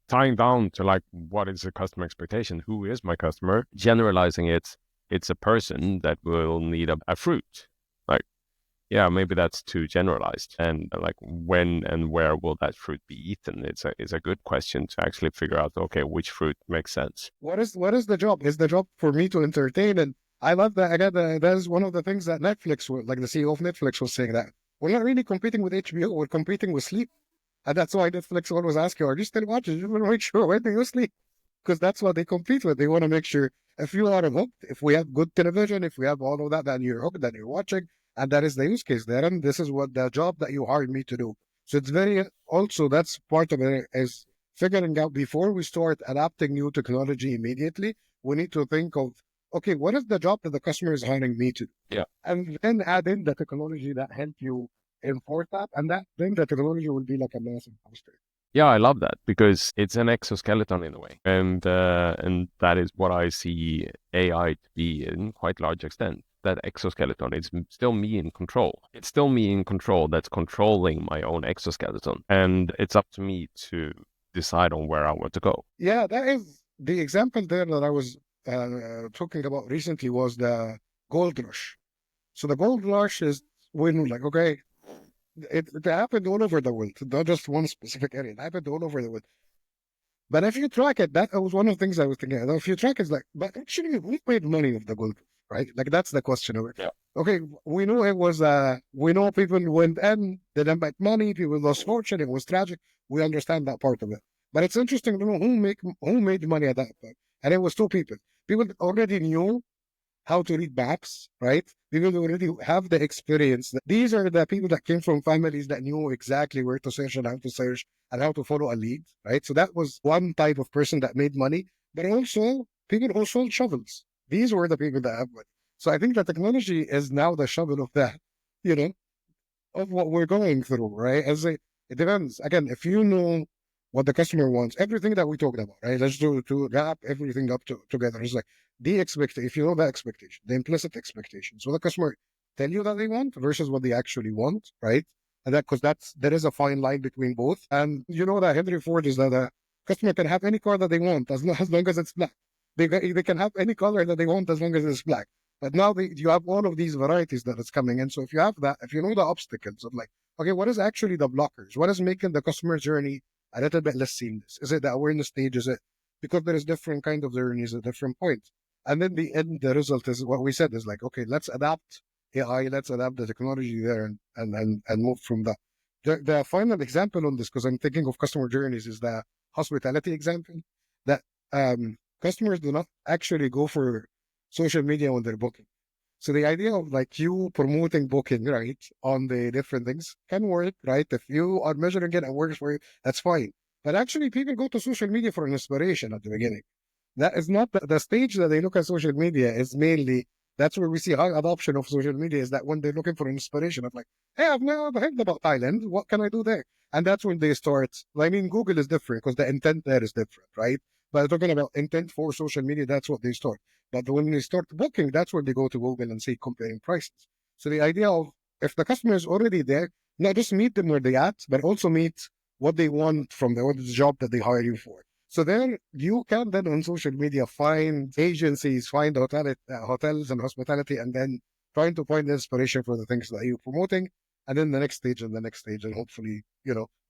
Tying down to like, what is the customer expectation? Who is my customer? Generalizing it's a person that will need a fruit. Like, yeah, maybe that's too generalized. And like, when and where will that fruit be eaten? It's a good question to actually figure out, okay, which fruit makes sense. What is the job? Is the job for me to entertain? And I love that. Again, that is one of the things that Netflix, like the CEO of Netflix was saying, that we're not really competing with HBO, we're competing with sleep. And that's why Netflix always asks you, are you still watching? You want to make sure, when do you sleep? Because that's what they compete with. They want to make sure if you are hooked, if we have good television, if we have all of that, then you're hooked, then you're watching. And that is the use case there. And this is what the job that you hired me to do. So it's also that's part of it, is figuring out before we start adapting new technology immediately, we need to think of, okay, what is the job that the customer is hiring me to do? Yeah. And then add in the technology that help you enforce that. And then the technology will be like a massive poster. Yeah, I love that, because it's an exoskeleton in a way. And that is what I see AI to be in quite large extent. That exoskeleton is still me in control. It's still me in control that's controlling my own exoskeleton. And it's up to me to decide on where I want to go. Yeah, that is the example there that I was talking about recently, was the gold rush. So the gold rush is when, like, okay, it happened all over the world, not just one specific area. It happened all over the world. But if you track it, that was one of the things I was thinking. If you track it, like, but actually, who made money of the gold rush, right? Like, that's the question of it. Yeah. Okay, we know it was, we know people went in, they didn't make money, people lost fortune, it was tragic. We understand that part of it. But it's interesting to know who made money at that point. And it was two people. People already knew how to read maps, right? People already have the experience. These are the people that came from families that knew exactly where to search and how to search and how to follow a lead, right? So that was one type of person that made money. But also, people who sold shovels. These were the people that have money. So I think the technology is now the shovel of that, of what we're going through, right? It depends. Again, if you know what the customer wants, everything that we talked about, right? Let's to wrap everything up together. It's like the expectation, if you know the expectation, the implicit expectation. So the customer tell you that they want versus what they actually want, right? And because there is a fine line between both. And you know that Henry Ford is that a customer can have any car that they want as long as it's black. They can have any color that they want as long as it's black. But now you have all of these varieties that is coming in. So if you have that, if you know the obstacles of like, okay, what is actually the blockers? What is making the customer journey a little bit less seamless? Is it the awareness stage? Is it because there is different kind of journeys at different points? And then the result is what we said is like, okay, let's adapt AI, let's adapt the technology there and move from that. The final example on this, because I'm thinking of customer journeys, is the hospitality example that customers do not actually go for social media when they're booking. So the idea of like you promoting booking, right, on the different things can work, right? If you are measuring it and works for you, that's fine. But actually, people go to social media for an inspiration at the beginning. That is not the stage that they look at social media is mainly, that's where we see high adoption of social media, is that when they're looking for inspiration of like, hey, I've never heard about Thailand. What can I do there? And that's when they start. I mean, Google is different because the intent there is different, right? But talking about intent for social media, that's what they start. But when they start booking, that's when they go to Google and say comparing prices. So the idea of if the customer is already there, not just meet them where they at, but also meet what they want from the job that they hire you for. So then you can then on social media find agencies, find hotels and hospitality, and then trying to find inspiration for the things that you're promoting, and then the next stage and the next stage, and hopefully,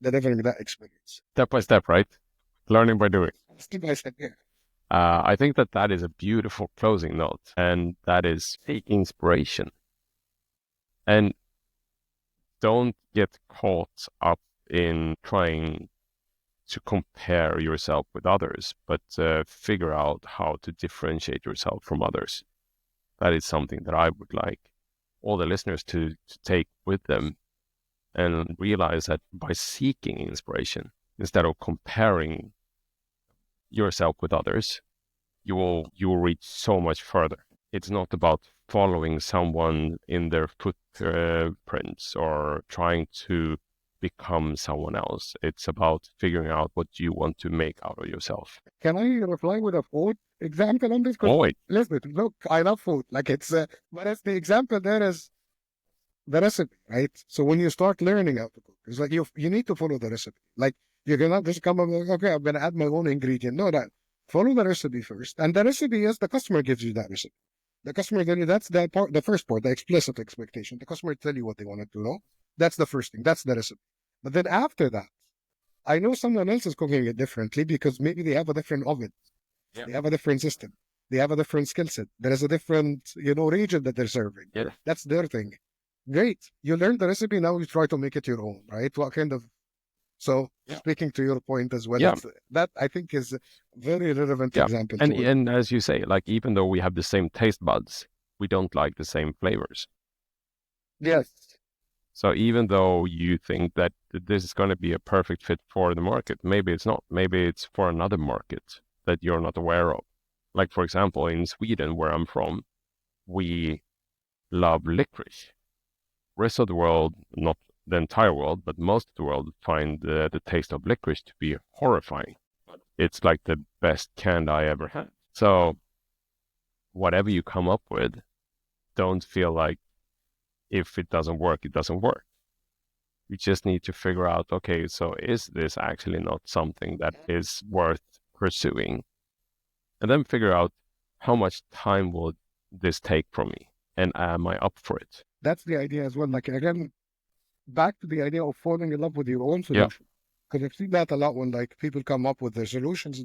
delivering that experience. Step by step, right? Learning by doing. Step by step, yeah. I think that is a beautiful closing note, and that is take inspiration. And don't get caught up in trying to compare yourself with others, but figure out how to differentiate yourself from others. That is something that I would like all the listeners to take with them and realize that by seeking inspiration, instead of comparing yourself with others, you will reach so much further. It's not about following someone in their footprints or trying to become someone else. It's about figuring out what you want to make out of yourself. Can I reply with a food example on this? Oh, wait. Listen, look, I love food. Like but as the example there is the recipe, right? So when you start learning how to cook, it's like you need to follow the recipe. Like you cannot just come up with, okay, I'm going to add my own ingredient. No, that follow the recipe first. And the recipe is the customer gives you that recipe. The customer tell you that's the part, the first part, the explicit expectation. The customer tell you what they want to know. That's the first thing. That's the recipe. But then after that, I know someone else is cooking it differently because maybe they have a different oven. Yeah. They have a different system. They have a different skill set. There is a different, region that they're serving. Yeah. That's their thing. Great. You learned the recipe. Now you try to make it your own, right? What kind of... So speaking to your point as well, that I think is a very relevant example. And as you say, like even though we have the same taste buds, we don't like the same flavors. Yes. So even though you think that this is going to be a perfect fit for the market, maybe it's not. Maybe it's for another market that you're not aware of. Like, for example, in Sweden, where I'm from, we love licorice. Rest of the world, not the entire world, but most of the world find the taste of licorice to be horrifying. It's like the best candy I ever had. So whatever you come up with, don't feel like if it doesn't work, it doesn't work. You just need to figure out, okay, so is this actually not something that is worth pursuing? And then figure out how much time will this take from me? And am I up for it? That's the idea as well. Like, again, back to the idea of falling in love with your own solution. Because I've seen that a lot when like people come up with their solutions.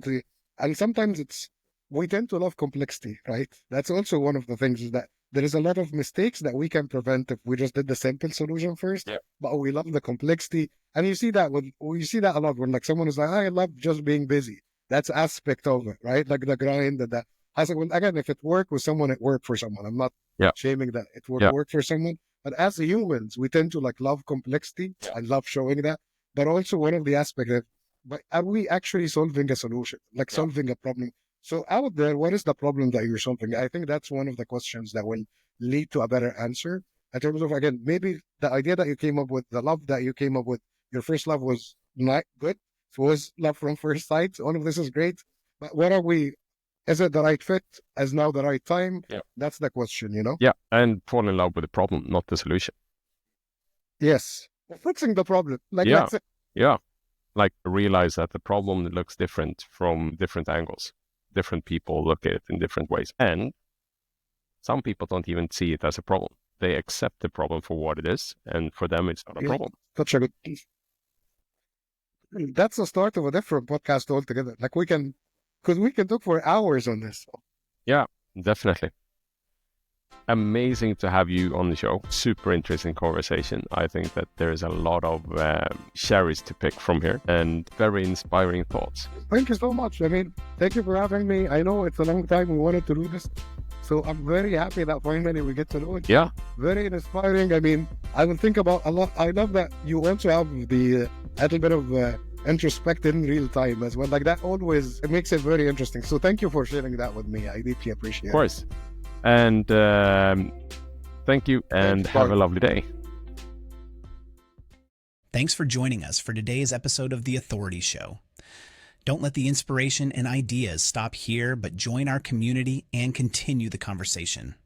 And sometimes we tend to love complexity, right? That's also one of the things is that there is a lot of mistakes that we can prevent if we just did the simple solution first, but we love the complexity. And you see that a lot when like someone is like, I love just being busy. That's aspect of it, right? Like the grind that has it. Again, if it worked with someone, it worked for someone. I'm not shaming that it would work for someone, but as humans, we tend to like love complexity and love showing that. But also one of the aspects of, but are we actually solving a solution, like solving a problem? So out there, what is the problem that you're solving? I think that's one of the questions that will lead to a better answer in terms of, again, maybe the idea that you came up with, the love that you came up with, your first love was not good. It was love from first sight. All of this is great. But what are we, is it the right fit? Is now the right time? Yeah. That's the question, Yeah. And fall in love with the problem, not the solution. Yes. Fixing the problem. Like, that's it. Yeah. Like realize that the problem looks different from different angles. Different people look at it in different ways. And Some people don't even see it as a problem. They accept the problem for what it is, and for them, it's not a problem. Such a good. That's the start of a different podcast altogether. Like because we can talk for hours on this. Yeah, definitely. Amazing to have you on the show. Super interesting conversation. I think that there is a lot of cherries to pick from here and very inspiring thoughts. Thank you so much. I mean, thank you for having me. I know it's a long time we wanted to do this, so I'm very happy that finally we get to do it. Yeah. Very inspiring. I mean, I will think about a lot. I love that you also have the a little bit of introspect in real time as well. Like that always, it makes it very interesting. So thank you for sharing that with me. I deeply appreciate it. Of course. And thank you, and have a lovely day. Thanks for joining us for today's episode of The Authority Show. Don't let the inspiration and ideas stop here, but join our community and continue the conversation.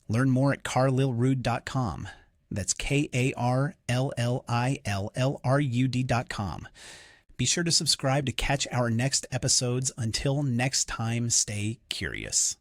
Learn more at karllillrud.com. That's KarLillrud.com. Be sure to subscribe to catch our next episodes. Until next time, stay curious.